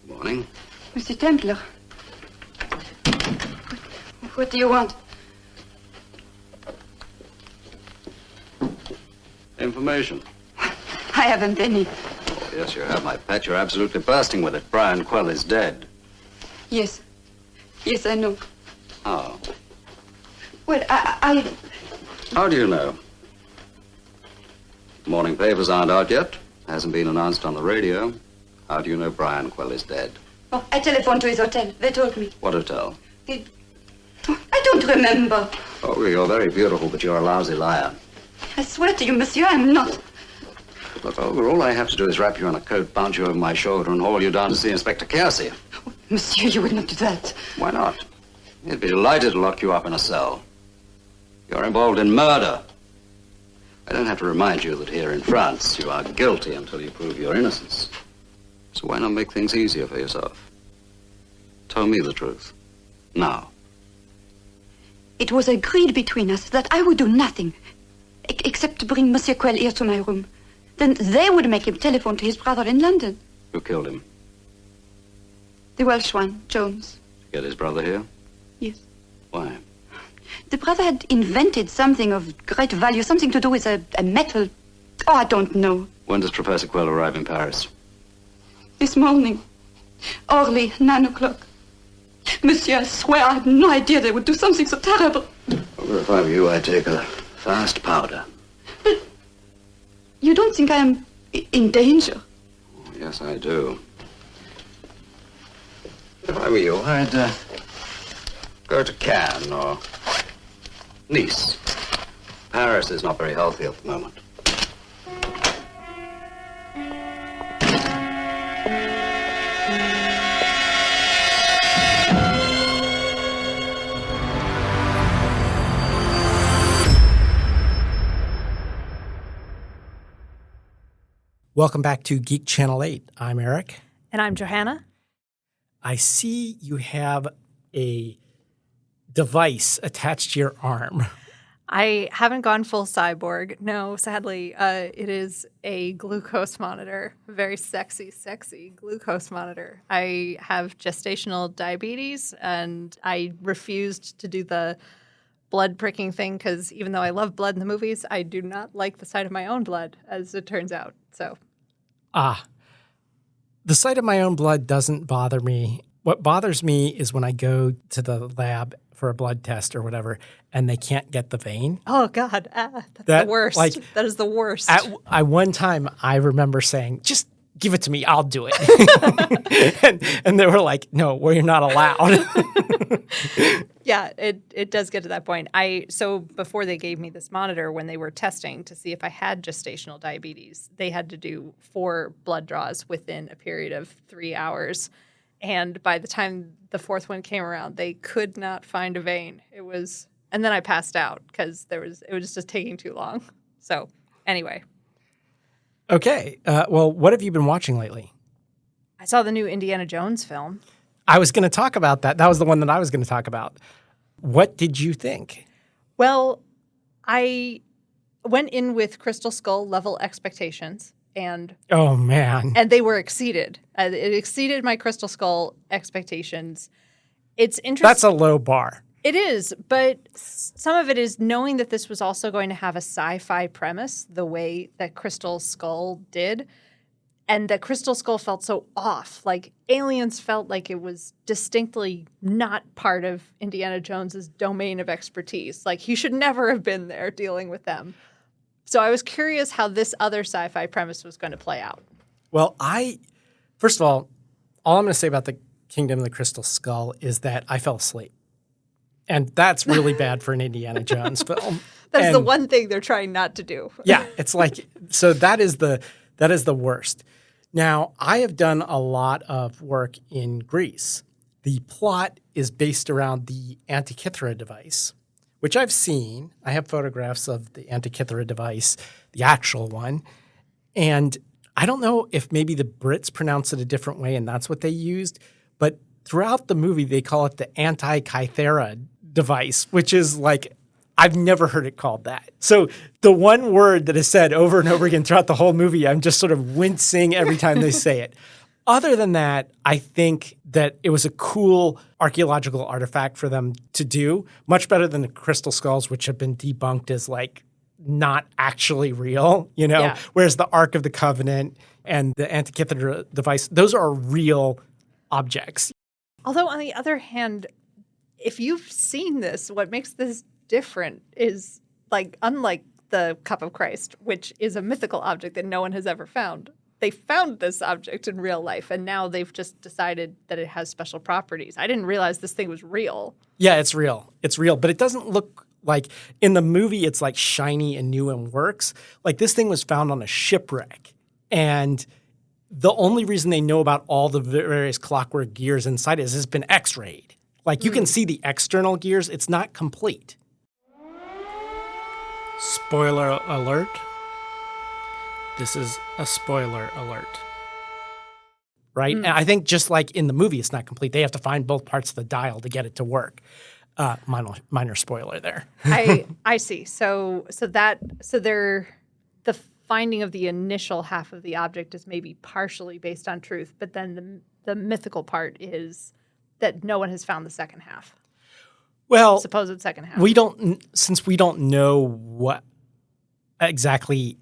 Morning. Monsieur Templar. What do you want? Information. I haven't any. Oh, yes, you have, my pet. You're absolutely bursting with it. Brian Quell is dead. Yes. Yes, I know. How? Well, I... How do you know? Morning papers aren't out yet. Hasn't been announced on the radio. How do you know Brian Quell is dead? Oh, I telephoned to his hotel. They told me. What hotel? I don't remember. Oh, you're very beautiful, but you're a lousy liar. I swear to you, monsieur, I'm not. Look, all I have to do is wrap you in a coat, bounce you over my shoulder, and haul you down to see Inspector Kersey. Oh, monsieur, you would not do that. Why not? He'd be delighted to lock you up in a cell. You're involved in murder. I don't have to remind you that here in France, you are guilty until you prove your innocence. So why not make things easier for yourself? Tell me the truth. Now. It was agreed between us that I would do nothing except to bring Monsieur Quell here to my room. Then they would make him telephone to his brother in London. Who killed him? The Welsh one, Jones. Get his brother here? Yes. Why? The brother had invented something of great value, something to do with a metal... Oh, I don't know. When does Professor Quell arrive in Paris? This morning. Early, 9 o'clock. Monsieur, I swear I had no idea they would do something so terrible. Well, if I were you, I'd take a fast powder. But you don't think I am in danger? Oh, yes, I do. If I were you, I'd go to Cannes or Nice. Paris is not very healthy at the moment. Welcome back to Geek Channel 8. I'm Eric. And I'm Johanna. I see you have a device attached to your arm. I haven't gone full cyborg. No, sadly. It is a glucose monitor. Very sexy, sexy glucose monitor. I have gestational diabetes, and I refused to do the blood pricking thing because even though I love blood in the movies, I do not like the sight of my own blood, as it turns out. So, the sight of my own blood doesn't bother me. What bothers me is when I go to the lab for a blood test or whatever, and they can't get the vein. oh God, that's the worst. That is the worst. At one time, I remember saying, just give it to me, I'll do it. and they were like, no, we're not allowed. Yeah, it does get to that point. So before they gave me this monitor, when they were testing to see if I had gestational diabetes, they had to do 4 blood draws within a period of 3 hours. And by the time the 4th one came around, they could not find a vein. And then I passed out because it was just taking too long. So anyway. Okay. Well, what have you been watching lately? I saw the new Indiana Jones film. I was going to talk about that. That was the one that I was going to talk about. What did you think? Well, I went in with Crystal Skull level expectations. And oh, man. And they were exceeded. It exceeded my Crystal Skull expectations. It's interesting. That's a low bar. It is, but some of it is knowing that this was also going to have a sci-fi premise the way that Crystal Skull did, and that Crystal Skull felt so off. Like, aliens felt like it was distinctly not part of Indiana Jones's domain of expertise. Like, he should never have been there dealing with them. So I was curious how this other sci-fi premise was going to play out. Well, first of all I'm going to say about the Kingdom of the Crystal Skull is that I fell asleep. And that's really bad for an Indiana Jones film. That's the one thing they're trying not to do. Yeah, it's like, so that is the worst. Now, I have done a lot of work in Greece. The plot is based around the Antikythera device, which I've seen. I have photographs of the Antikythera device, the actual one. And I don't know if maybe the Brits pronounce it a different way and that's what they used, but throughout the movie they call it the Antikythera device, which is like, I've never heard it called that. So the one word that is said over and over again throughout the whole movie, I'm just sort of wincing every time they say it. Other than that, I think that it was a cool archaeological artifact for them to do, much better than the crystal skulls, which have been debunked as like not actually real, Yeah. Whereas the Ark of the Covenant and the Antikythera device, those are real objects. Although, on the other hand, if you've seen this, what makes this different is, like, unlike the Cup of Christ, which is a mythical object that no one has ever found. They found this object in real life, and now they've just decided that it has special properties. I didn't realize this thing was real. Yeah, it's real. It's real, but it doesn't look like in the movie it's like shiny and new and works. Like this thing was found on a shipwreck, and the only reason they know about all the various clockwork gears inside it is it's been x-rayed. Like you can see the external gears. It's not complete. Spoiler alert. This is a spoiler alert. Right? And I think just like in the movie, it's not complete. They have to find both parts of the dial to get it to work. Minor spoiler there. I see. So the finding of the initial half of the object is maybe partially based on truth, but then the mythical part is that no one has found the second half. Well, Supposed second half. Since we don't know what exactly,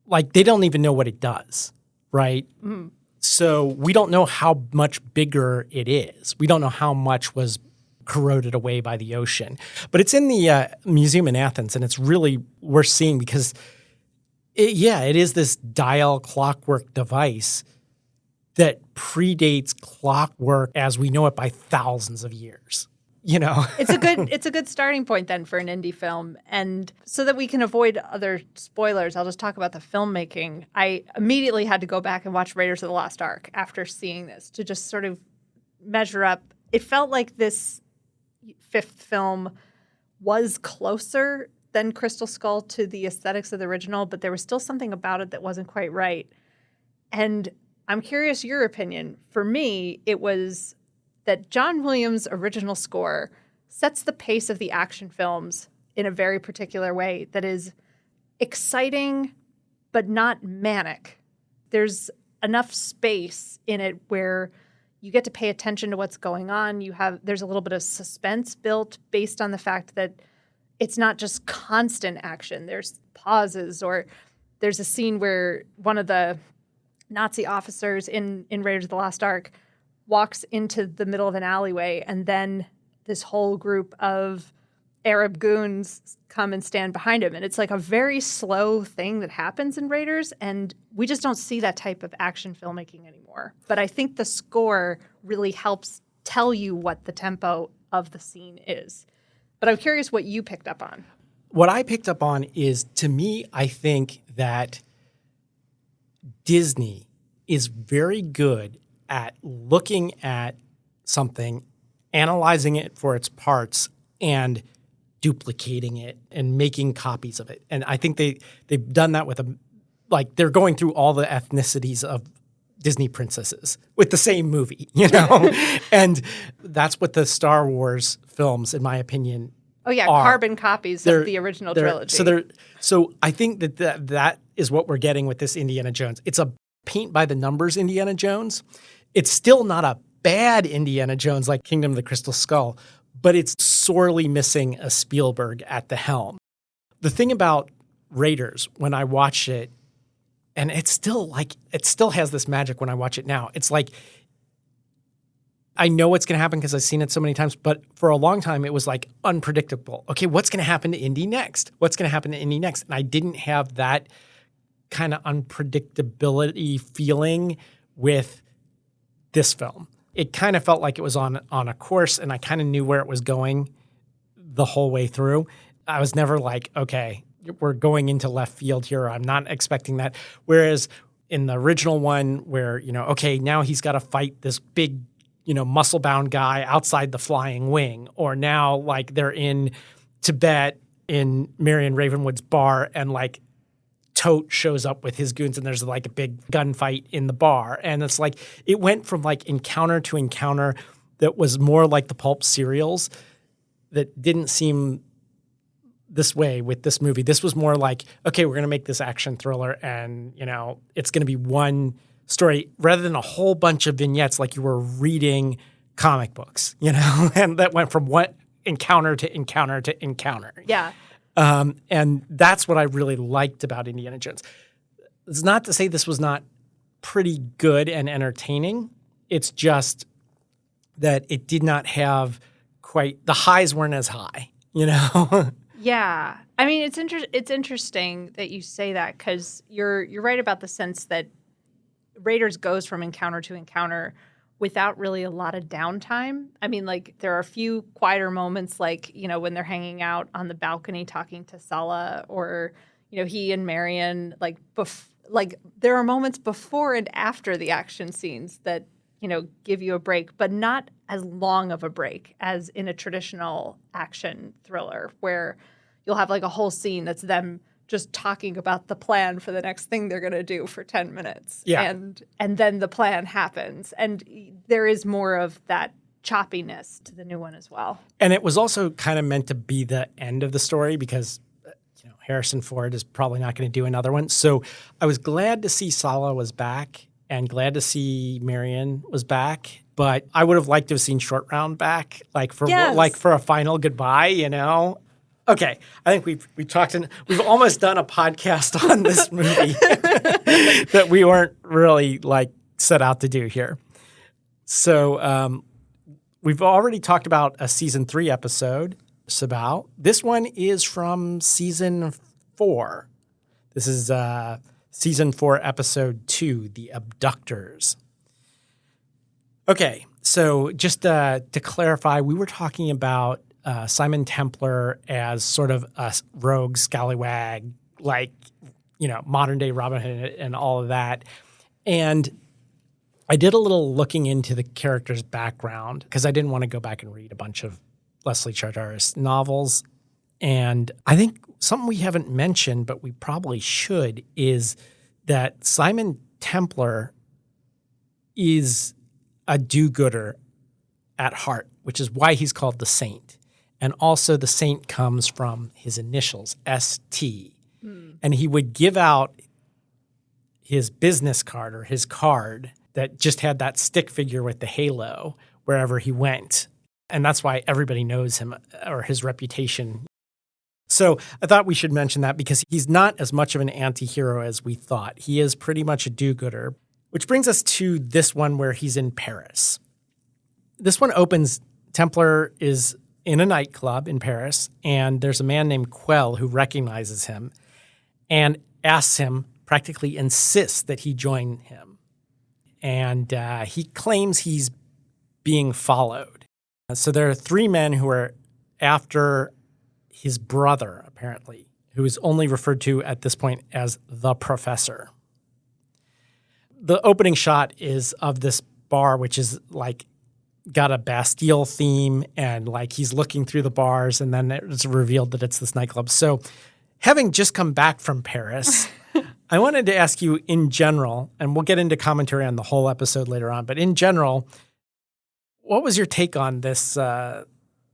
like they don't even know what it does, right? Mm. So we don't know how much bigger it is. We don't know how much was corroded away by the ocean. But it's in the museum in Athens, and it's really worth seeing because, it is this dial clockwork device that predates clockwork as we know it by thousands of years. It's a good starting point then for an indie film. And so that we can avoid other spoilers, I'll just talk about the filmmaking. I immediately had to go back and watch Raiders of the Lost Ark after seeing this to just sort of measure up. It felt like this fifth film was closer than Crystal Skull to the aesthetics of the original, but there was still something about it that wasn't quite right. And I'm curious your opinion. For me, it was that John Williams' original score sets the pace of the action films in a very particular way that is exciting but not manic. There's enough space in it where you get to pay attention to what's going on. There's a little bit of suspense built based on the fact that it's not just constant action. There's pauses, or there's a scene where one of the Nazi officers in Raiders of the Lost Ark walks into the middle of an alleyway, and then this whole group of Arab goons come and stand behind him. And it's like a very slow thing that happens in Raiders, and we just don't see that type of action filmmaking anymore. But I think the score really helps tell you what the tempo of the scene is. But I'm curious what you picked up on. What I picked up on is, to me, I think that Disney is very good at looking at something, analyzing it for its parts, and duplicating it and making copies of it. And I think they've done that with they're going through all the ethnicities of Disney princesses with the same movie, And that's what the Star Wars films, in my opinion, are. Carbon copies of the original trilogy. So I think that is what we're getting with this Indiana Jones. It's a paint by the numbers Indiana Jones. It's still not a bad Indiana Jones like Kingdom of the Crystal Skull, but it's sorely missing a Spielberg at the helm. The thing about Raiders, when I watched it, and it still has this magic when I watch it now. It's like, I know what's going to happen because I've seen it so many times, but for a long time it was like unpredictable. Okay, what's going to happen to Indy next? What's going to happen to Indy next? And I didn't have that kind of unpredictability feeling with this film. It kind of felt like it was on a course, and I kind of knew where it was going the whole way through. I was never like, okay, we're going into left field here. I'm not expecting that. Whereas in the original one where, okay, now he's got to fight this big, muscle-bound guy outside the flying wing. Or now, like, they're in Tibet in Marion Ravenwood's bar, and, like, Tote shows up with his goons, and there's, like, a big gunfight in the bar. And it's like, it went from, like, encounter to encounter that was more like the pulp serials that didn't seem this way with this movie. This was more like, okay, we're going to make this action thriller, and, it's going to be one story rather than a whole bunch of vignettes like you were reading comic books, and that went from one encounter to encounter to encounter. Yeah. And that's what I really liked about Indiana Jones. It's not to say this was not pretty good and entertaining. It's just that it did not have quite – the highs weren't as high, Yeah. I mean, it's interesting that you say that because you're right about the sense that Raiders goes from encounter to encounter without really a lot of downtime. I mean, like there are a few quieter moments like, when they're hanging out on the balcony talking to Sala or, he and Marion, like there are moments before and after the action scenes that, give you a break, but not as long of a break as in a traditional action thriller where you'll have like a whole scene that's them just talking about the plan for the next thing they're going to do for 10 minutes. Yeah. And then the plan happens. And there is more of that choppiness to the new one as well. And it was also kind of meant to be the end of the story because Harrison Ford is probably not going to do another one. So I was glad to see Sala was back and glad to see Marion was back. But I would have liked to have seen Short Round back, for a final goodbye, Okay, I think we've talked and we've almost done a podcast on this movie that we weren't really set out to do here. So we've already talked about a season 3 episode, Sabao. This one is from season 4. This is season 4, episode 2, The Abductors. Okay, so just to clarify, we were talking about Simon Templar as sort of a rogue scallywag, modern day Robin Hood and all of that. And I did a little looking into the character's background because I didn't want to go back and read a bunch of Leslie Charteris novels. And I think something we haven't mentioned, but we probably should, is that Simon Templar is a do-gooder at heart, which is why he's called the Saint. And also the Saint comes from his initials, ST. And he would give out his business card or his card that just had that stick figure with the halo wherever he went. And that's why everybody knows him or his reputation. So I thought we should mention that because he's not as much of an anti-hero as we thought. He is pretty much a do-gooder, which brings us to this one where he's in Paris. This one opens, Templar is in a nightclub in Paris, and there's a man named Quell who recognizes him and asks him, practically insists that he join him. And he claims he's being followed. So there are 3 men who are after his brother, apparently, who is only referred to at this point as the Professor. The opening shot is of this bar, which is got a Bastille theme, and he's looking through the bars, and then it's revealed that it's this nightclub. So having just come back from Paris, I wanted to ask you in general, and we'll get into commentary on the whole episode later on, but in general, what was your take on this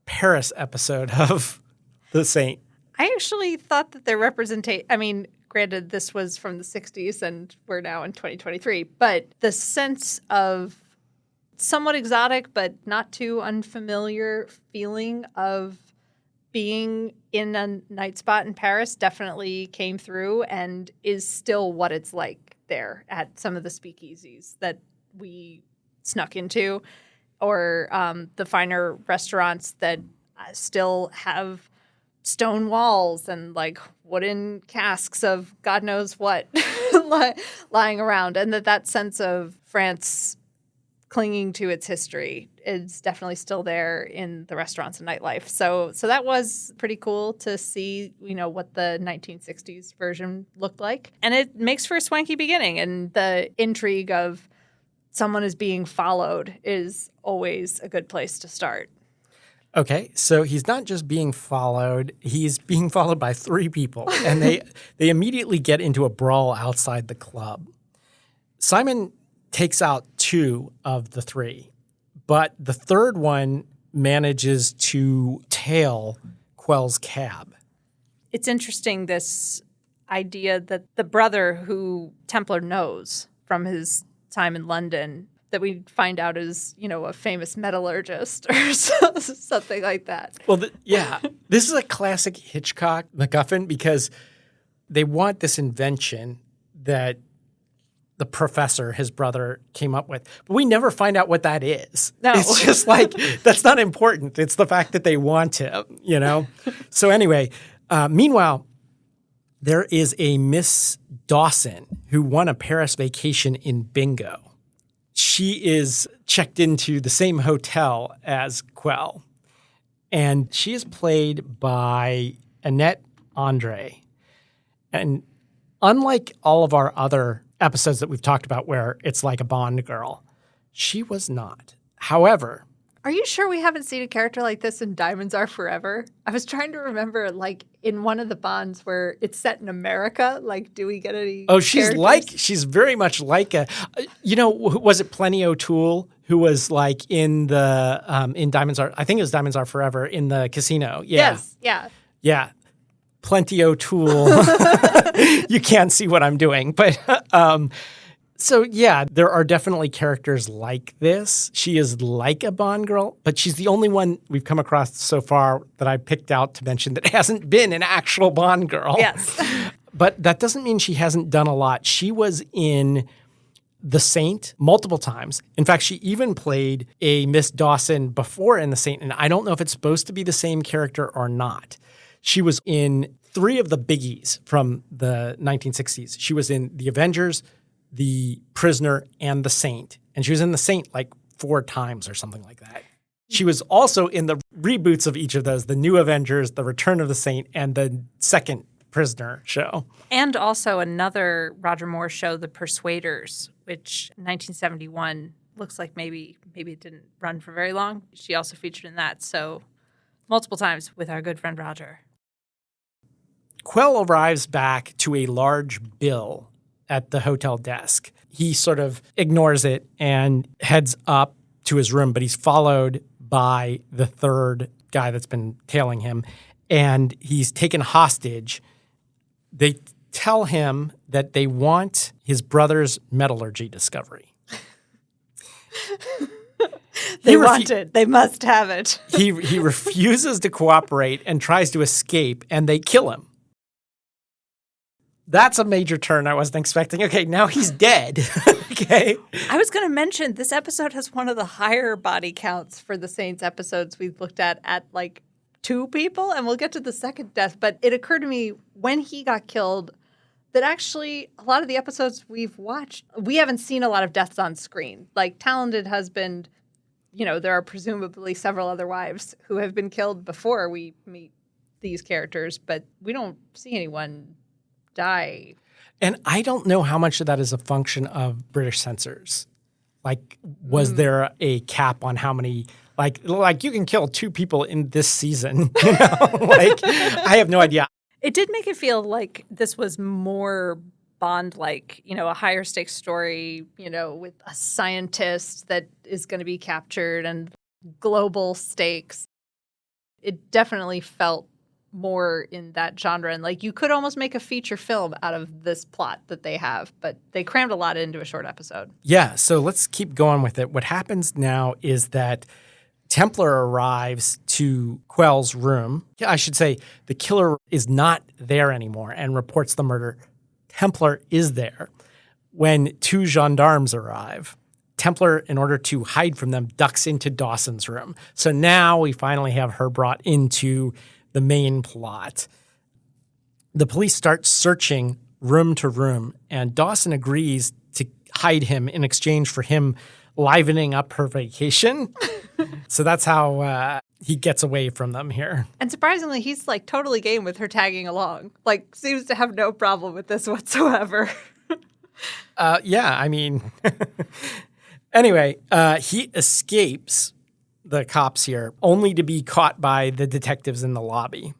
Paris episode of The Saint? I actually thought that their representation, I mean, granted, this was from the 60s and we're now in 2023, but the sense of somewhat exotic but not too unfamiliar feeling of being in a night spot in Paris definitely came through and is still what it's like there at some of the speakeasies that we snuck into or the finer restaurants that still have stone walls and wooden casks of God knows what lying around. And that sense of France clinging to its history is definitely still there in the restaurants and nightlife. So that was pretty cool to see, what the 1960s version looked like. And it makes for a swanky beginning. And the intrigue of someone is being followed is always a good place to start. Okay, so he's not just being followed, he's being followed by 3 people. And they immediately get into a brawl outside the club. Simon takes out 2 of the 3, but the third one manages to tail Quell's cab. It's interesting, this idea that the brother who Templar knows from his time in London that we find out is, a famous metallurgist or something like that. Well, this is a classic Hitchcock MacGuffin because they want this invention that the professor, his brother, came up with. But we never find out what that is. No. It's just like, that's not important. It's the fact that they want him, So anyway, meanwhile, there is a Miss Dawson who won a Paris vacation in bingo. She is checked into the same hotel as Quell. And she is played by Annette Andre. And unlike all of our other episodes that we've talked about where it's like a Bond girl, she was not. However, are you sure we haven't seen a character like this in Diamonds Are Forever? I was trying to remember, like, in one of the Bonds where it's set in America. Like, do we get any? Oh, she's characters? she's very much like a, was it Plenty O'Toole who was like in the in Diamonds Are? I think it was Diamonds Are Forever in the casino. Yeah. Yes. Yeah. Yeah. Plenty O'Toole. You can't see what I'm doing, but so yeah, there are definitely characters like this. She is like a Bond girl, but she's the only one we've come across so far that I picked out to mention that hasn't been an actual Bond girl. Yes. But that doesn't mean she hasn't done a lot. She was in The Saint multiple times. In fact, she even played a Miss Dawson before in The Saint, and I don't know if it's supposed to be the same character or not. She was in 3 of the biggies from the 1960s. She was in The Avengers, The Prisoner, and The Saint. And she was in The Saint like 4 times or something like that. She was also in the reboots of each of those, The New Avengers, The Return of the Saint, and the second Prisoner show. And also another Roger Moore show, The Persuaders, which in 1971 looks like maybe it didn't run for very long. She also featured in that. So multiple times with our good friend Roger. Quell arrives back to a large bill at the hotel desk. He sort of ignores it and heads up to his room, but he's followed by the third guy that's been tailing him, and he's taken hostage. They tell him that they want his brother's metallurgy discovery. They want it. They must have it. He refuses to cooperate and tries to escape, and they kill him. That's a major turn I wasn't expecting. Okay, now he's dead. Okay. I was going to mention this episode has one of the higher body counts for the Saints episodes we've looked at like 2 people, and we'll get to the second death. But it occurred to me when he got killed that actually a lot of the episodes we've watched, we haven't seen a lot of deaths on screen. Like Talented Husband, there are presumably several other wives who have been killed before we meet these characters, but we don't see anyone die. And I don't know how much of that is a function of British censors. Like, was there a cap on how many, like you can kill 2 people in this season, Like, I have no idea. It did make it feel like this was more Bond-like, a higher stakes story, with a scientist that is going to be captured and global stakes. It definitely felt more in that genre. And like you could almost make a feature film out of this plot that they have, but they crammed a lot into a short episode. Yeah, so let's keep going with it. What happens now is that Templar arrives to Quell's room. I should say the killer is not there anymore and reports the murder. Templar is there. When 2 gendarmes arrive, Templar, in order to hide from them, ducks into Dawson's room. So now we finally have her brought into the main plot. The police start searching room to room, and Dawson agrees to hide him in exchange for him livening up her vacation. So that's how he gets away from them here. And surprisingly, he's like totally game with her tagging along. Like seems to have no problem with this whatsoever. Yeah, I mean, anyway, he escapes the cops here, only to be caught by the detectives in the lobby.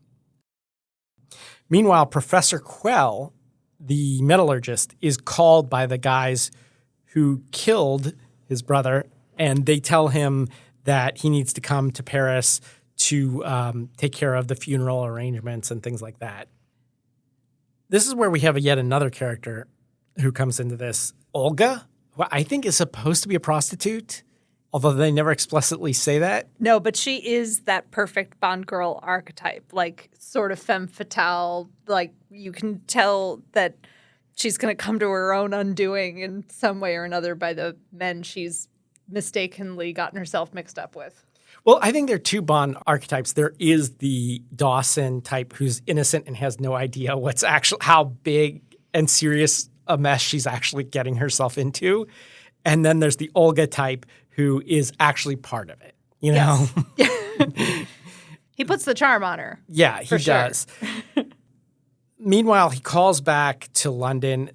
Meanwhile, Professor Quell, the metallurgist, is called by the guys who killed his brother, and they tell him that he needs to come to Paris to take care of the funeral arrangements and things like that. This is where we have yet another character who comes into this, Olga. who I think is supposed to be a prostitute, although they never explicitly say that. No, but she is that perfect Bond girl archetype, like sort of femme fatale. Like you can tell that she's going to come to her own undoing in some way or another by the men she's mistakenly gotten herself mixed up with. Well, I think there are two Bond archetypes. There is the Dawson type who's innocent and has no idea what's actually how big and serious a mess she's actually getting herself into. And then there's the Olga type who is actually part of it, you know? Yes. He puts the charm on her. Yeah, he does. Meanwhile, he calls back to London.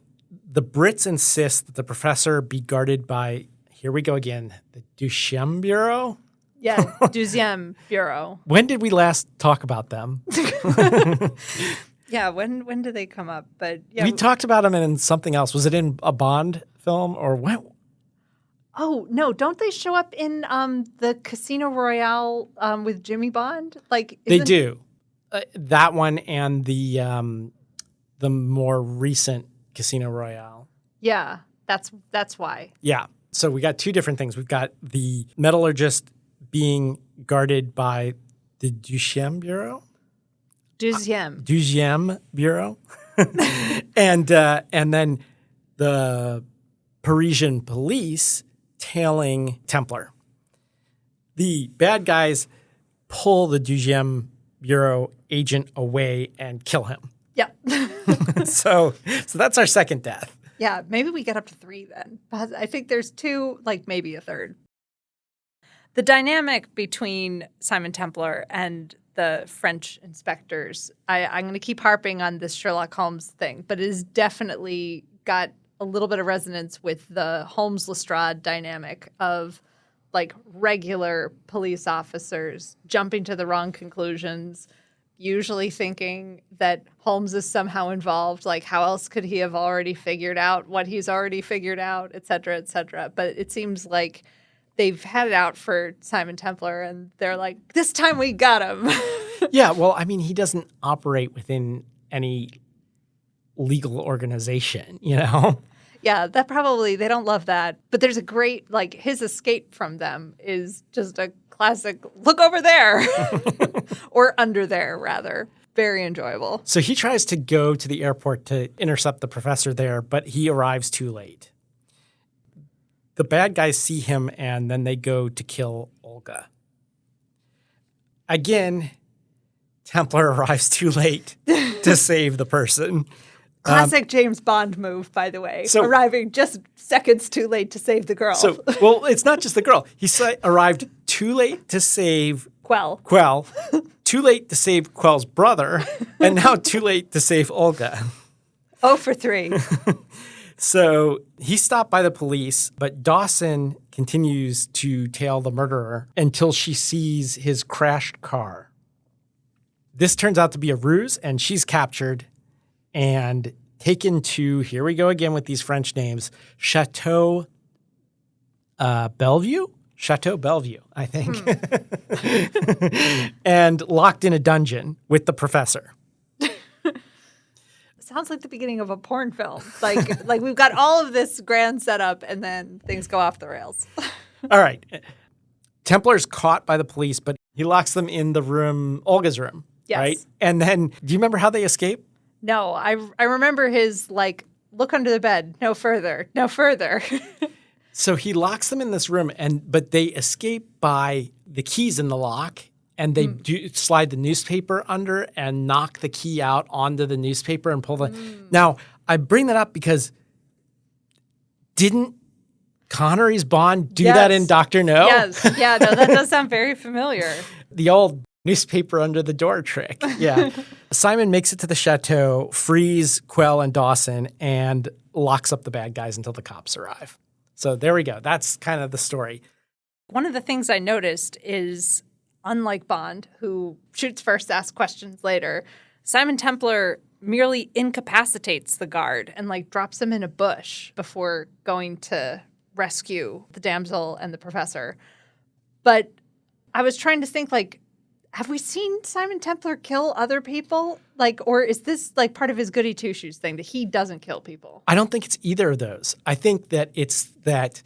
The Brits insist that the professor be guarded by, here we go again, the Duchem Bureau? Yeah, Deuxième Bureau. When did we last talk about them? Yeah, when did they come up? But yeah, we talked about them in something else. Was it in a Bond film or what? Oh no! Don't they show up in the Casino Royale with Jimmy Bond? Like they do that one and the more recent Casino Royale. Yeah, that's why. Yeah. So we got two different things. We've got the metallurgist being guarded by the Duchem Bureau. Deuxième Bureau. and then the Parisian police tailing Templar. The bad guys pull the Deuxième Bureau agent away and kill him. Yeah. So that's our second death. Yeah, maybe we get up to 3 then. I think there's 2, like maybe a third. The dynamic between Simon Templar and the French inspectors, I'm going to keep harping on this Sherlock Holmes thing, but it has definitely got a little bit of resonance with the Holmes-Lestrade dynamic of like regular police officers jumping to the wrong conclusions, usually thinking that Holmes is somehow involved. Like, how else could he have already figured out what he's already figured out, et cetera, et cetera. But it seems like they've had it out for Simon Templar, and they're like, this time we got him. Yeah, well, I mean, he doesn't operate within any legal organization, you know? Yeah, that probably, they don't love that. But there's a great, like, his escape from them is just a classic, look over there. Or under there, rather. Very enjoyable. So he tries to go to the airport to intercept the professor there, but he arrives too late. The bad guys see him, and then they go to kill Olga. Again, Templar arrives too late to save the person. Classic James Bond move, by the way. So, arriving just seconds too late to save the girl. So, well, it's not just the girl. He arrived too late to save Quell, too late to save Quell's brother, and now too late to save Olga. 0 for 3. So he's stopped by the police, but Dawson continues to tail the murderer until she sees his crashed car. This turns out to be a ruse, and she's captured and taken to, here we go again with these French names, Chateau Bellevue? Chateau Bellevue, I think. And locked in a dungeon with the professor. Sounds like the beginning of a porn film. Like we've got all of this grand setup, and then things go off the rails. All right. Templar's caught by the police, but he locks them in the room, Olga's room, yes. Right? And then, do you remember how they escape? No, I remember his, like, look under the bed, no further, no further. So he locks them in this room, but they escape by the keys in the lock, and they slide the newspaper under and knock the key out onto the newspaper and pull the... Now, I bring that up because didn't Connery's Bond do that in Dr. No? Yes. Yeah, no, that does sound very familiar. The old newspaper under the door trick. Yeah. Simon makes it to the chateau, frees Quell and Dawson, and locks up the bad guys until the cops arrive. So there we go. That's kind of the story. One of the things I noticed is, unlike Bond, who shoots first, asks questions later, Simon Templar merely incapacitates the guard and, like, drops him in a bush before going to rescue the damsel and the professor. But I was trying to think, like, have we seen Simon Templar kill other people? Like, or is this like part of his goody two-shoes thing that he doesn't kill people? I don't think it's either of those. I think that it's that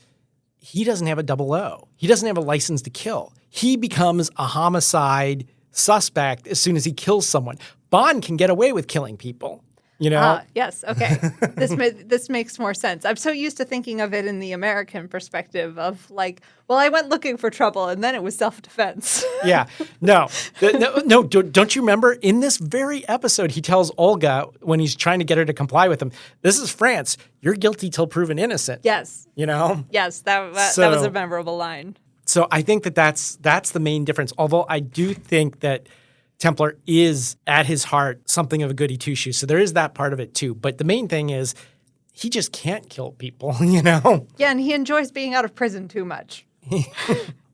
he doesn't have a 00. He doesn't have a license to kill. He becomes a homicide suspect as soon as he kills someone. Bond can get away with killing people. You know? Yes. Okay. This makes more sense. I'm so used to thinking of it in the American perspective of like, well, I went looking for trouble and then it was self-defense. Yeah. No. No. Don't you remember in this very episode, he tells Olga when he's trying to get her to comply with him, this is France. You're guilty till proven innocent. Yes. You know? Yes. That was a memorable line. So I think that's the main difference. Although I do think that Templar is, at his heart, something of a goody two-shoes. So there is that part of it, too. But the main thing is he just can't kill people, you know? Yeah, and he enjoys being out of prison too much.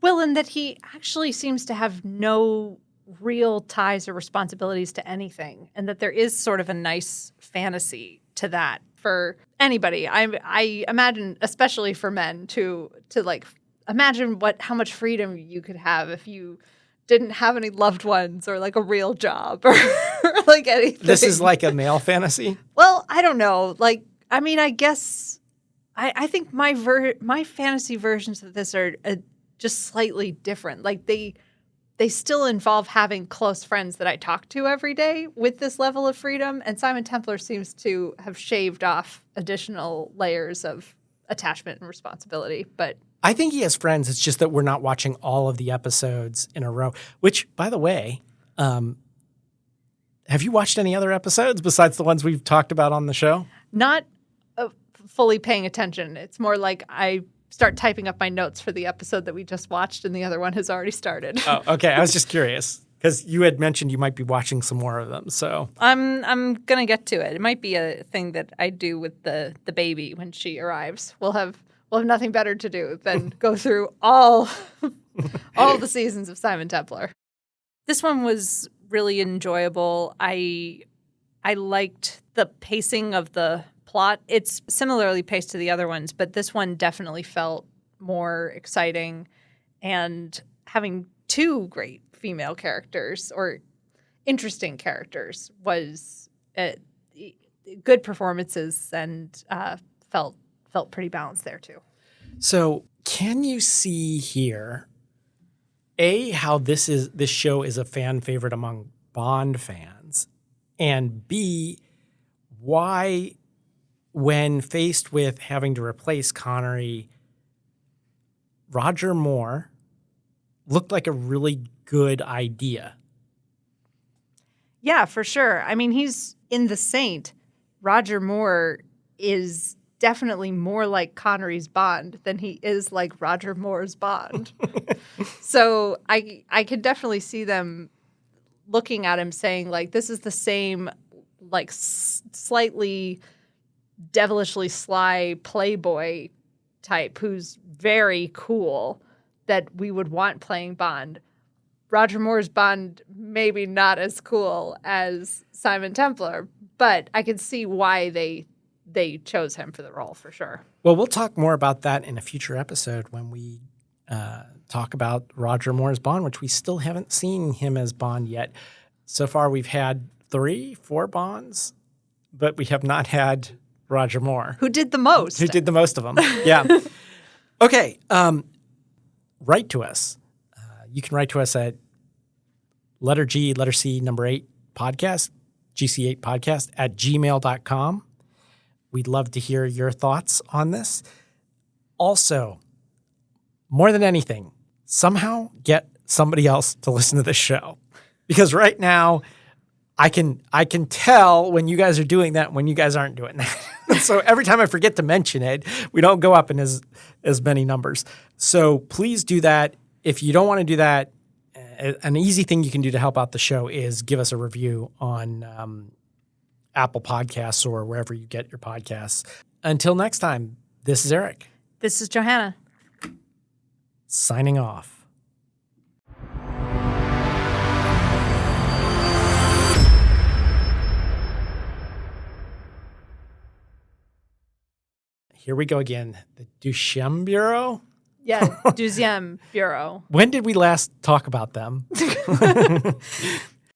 Well, and that he actually seems to have no real ties or responsibilities to anything. And that there is sort of a nice fantasy to that for anybody. I imagine, especially for men, to like imagine how much freedom you could have if you didn't have any loved ones or like a real job or like anything. This is like a male fantasy? Well, I don't know. Like, I mean, I guess I think my fantasy versions of this are just slightly different. Like they still involve having close friends that I talk to every day with this level of freedom. And Simon Templar seems to have shaved off additional layers of attachment and responsibility. But I think he has friends. It's just that we're not watching all of the episodes in a row, which, by the way, have you watched any other episodes besides the ones we've talked about on the show? Not fully paying attention. It's more like I start typing up my notes for the episode that we just watched and the other one has already started. Oh, okay. I was just curious because you had mentioned you might be watching some more of them. So I'm going to get to it. It might be a thing that I do with the baby when she arrives. We'll have nothing better to do than go through all the seasons of Simon Templar. This one was really enjoyable. I liked the pacing of the plot. It's similarly paced to the other ones, but this one definitely felt more exciting. And having two great female characters or interesting characters was good performances and felt pretty balanced there too. So can you see here, how this show is a fan favorite among Bond fans, and B, why, when faced with having to replace Connery, Roger Moore looked like a really good idea? Yeah, for sure. I mean, he's in The Saint. Roger Moore is definitely more like Connery's Bond than he is like Roger Moore's Bond. So I could definitely see them looking at him saying, like, this is the same, like, slightly devilishly sly playboy type who's very cool that we would want playing Bond. Roger Moore's Bond maybe not as cool as Simon Templar, but I could see why they chose him for the role for sure. Well, we'll talk more about that in a future episode when we talk about Roger Moore's Bond, which we still haven't seen him as Bond yet. So far, we've had 4 Bonds, but we have not had Roger Moore. Who did the most? Who did the most of them. Yeah. Okay. Write to us. You can write to us at letter G, letter C, number 8 podcast, GC8podcast at gmail.com. We'd love to hear your thoughts on this. Also, more than anything, somehow get somebody else to listen to this show. Because right now, I can tell when you guys are doing that and when you guys aren't doing that. So every time I forget to mention it, we don't go up in as many numbers. So please do that. If you don't want to do that, an easy thing you can do to help out the show is give us a review on Apple Podcasts or wherever you get your podcasts. Until next time, this is Eric. This is Johanna. Signing off. Here we go again. The Duchem Bureau? Yeah, Deuxième Bureau. When did we last talk about them?